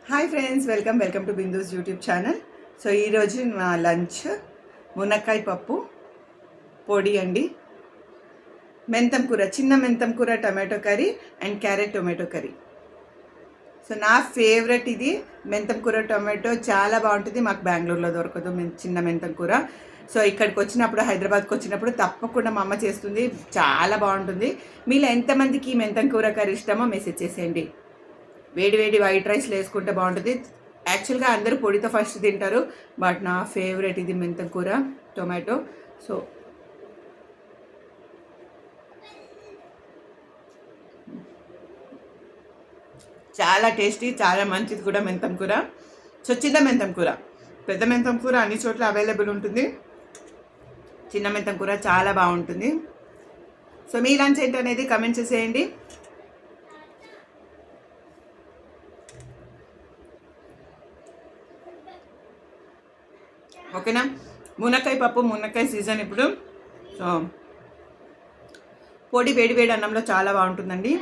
Hi friends, welcome to Bindu's YouTube channel. So ఈరోజు నా lunch మునక్కాయ పప్పు పొడి అండి, మెంతం కూర, చిన్న మెంతం కూర, tomato curry and carrot tomato curry. So నా ఫేవరెట్ ఇది మెంతం కూర టొమాటో, చాలా బాగుంటుంది. మాకు బెంగళూరులో దొరకదు చిన్న మెంతం కూర. సో ఇక్కడికి వచ్చినప్పుడు, హైదరాబాద్కి వచ్చినప్పుడు తప్పకుండా మా అమ్మ చేస్తుంది, చాలా బాగుంటుంది. మీలో ఎంతమందికి ఈ మెంతం కూర కర్రీ ఇష్టమో మెసేజ్ చేసేయండి. వేడి వేడి వైట్ రైస్లో వేసుకుంటే బాగుంటుంది. యాక్చువల్గా అందరూ పొడితో ఫస్ట్ తింటారు, బట్ నా ఫేవరెట్ ఇది మెంతం కూర టొమాటో. సో చాలా టేస్టీ, చాలా మంచిది కూడా మెంతం కూర. సో చిన్న మెంతం కూర, పెద్ద మెంతం కూర అన్ని చోట్ల అవైలబుల్ ఉంటుంది. చిన్న మెంతం కూర చాలా బాగుంటుంది. సో మీ లంచ్ ఏంటనేది కమెంట్ చేసేయండి. ఓకేనా. మునక్కాయ పప్పు, మునక్కాయ సీజన్ ఇప్పుడు. సో పొడి వేడి వేడి అన్నంలో చాలా బాగుంటుందండి.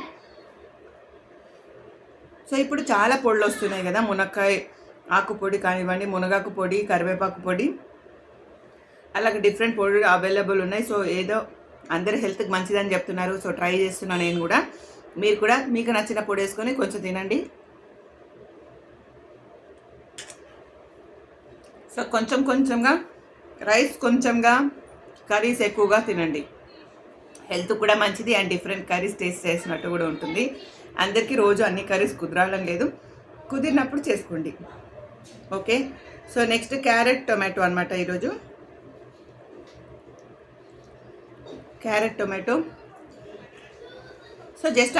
సో ఇప్పుడు చాలా పొడులు వస్తున్నాయి కదా, మునక్కాయ ఆకు పొడి కానివ్వండి, మునగాకు పొడి, కరివేపాకు పొడి, అలాగే డిఫరెంట్ పొడి అవైలబుల్ ఉన్నాయి. సో ఏదో అందరి హెల్త్కి మంచిదని చెప్తున్నారు, సో ట్రై చేస్తున్నాను నేను కూడా. మీరు కూడా మీకు నచ్చిన పొడి వేసుకొని కొంచెం తినండి. సో కొంచెంగా రైస్, కొంచెంగా కర్రీస్ ఎక్కువగా తినండి. హెల్త్ కూడా మంచిది అండ్ డిఫరెంట్ కర్రీస్ టేస్ట్ చేసినట్టు కూడా ఉంటుంది. అందరికీ రోజు అన్ని కర్రీస్ కుదరాలని లేదు, కుదిరినప్పుడు చేసుకోండి. Okay. So next carrot tomato అనమాట ఈరోజు. Carrot tomato. సో జస్ట్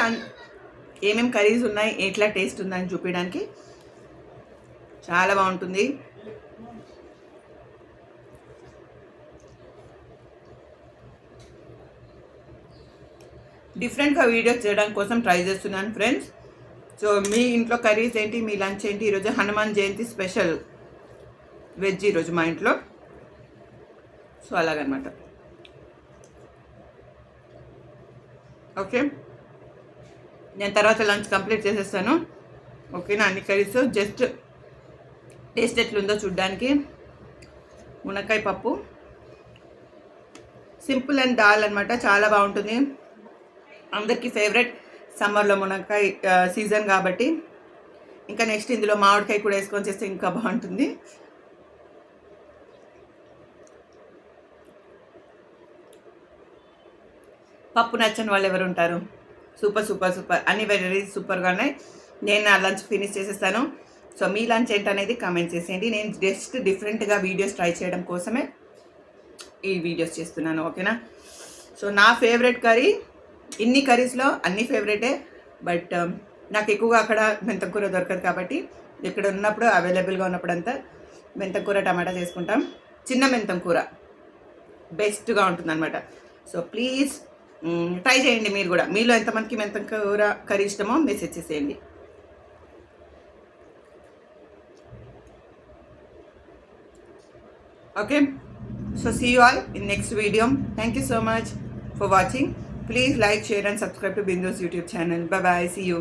ఏమేమి కర్రీస్ ఉన్నాయి, ఎట్లా టేస్ట్ ఉందని చూపించడానికి చాలా బాగుంటుంది. డిఫరెంట్గా వీడియోస్ చేయడం కోసం ట్రై చేస్తున్నాను ఫ్రెండ్స్. సో మీ ఇంట్లో కర్రీస్ ఏంటి, మీ లంచ్ ఏంటి? ఈరోజు హనుమాన్ జయంతి స్పెషల్ వెజ్ ఈరోజు మా ఇంట్లో. సో అలాగనమాట. ఓకే, నేను తర్వాత లంచ్ కంప్లీట్ చేసేస్తాను. ఓకేనా. అన్ని కర్రీస్ జస్ట్ టేస్ట్ ఎట్లుందో చూడ్డానికి. మునక్కాయ పప్పు సింపుల్ అండ్ దాల్ అనమాట, చాలా బాగుంటుంది. అందరికీ ఫేవరెట్ సమ్మర్లో మునక్కాయ సీజన్ కాబట్టి. ఇంకా నెక్స్ట్ ఇందులో మామిడికాయ కూడా వేసుకొని చేస్తే ఇంకా బాగుంటుంది. పప్పు నచ్చని వాళ్ళు ఎవరు ఉంటారు? సూపర్ సూపర్ సూపర్, అన్ని వెరైటీస్ సూపర్గా ఉన్నాయి. నేను నా లంచ్ ఫినిష్ చేసేస్తాను. సో మీ లంచ్ ఏంటనేది కామెంట్ చేసేయండి. నేను జస్ట్ డిఫరెంట్గా వీడియోస్ ట్రై చేయడం కోసమే ఈ వీడియోస్ చేస్తున్నాను. ఓకేనా. సో నా ఫేవరెట్ కర్రీ, ఇన్ని కర్రీస్లో అన్ని ఫేవరెటే, బట్ నాకు ఎక్కువగా అక్కడ మెంతం కూర దొరకదు కాబట్టి ఇక్కడ ఉన్నప్పుడు, అవైలబుల్గా ఉన్నప్పుడు అంతా మెంతం కూర టమాటా చేసుకుంటాం. చిన్న మెంతం కూర బెస్ట్గా ఉంటుంది అనమాట. సో ప్లీజ్ ట్రై చేయండి మీరు కూడా. మీలో ఎంతమందికి మెంతం కూర కర్రీ ఇష్టమో మెసేజ్ చేసేయండి. Okay. So see you all in next video. Thank you so much for watching. Please like, share and subscribe to Bindu's YouTube channel. Bye bye. See you.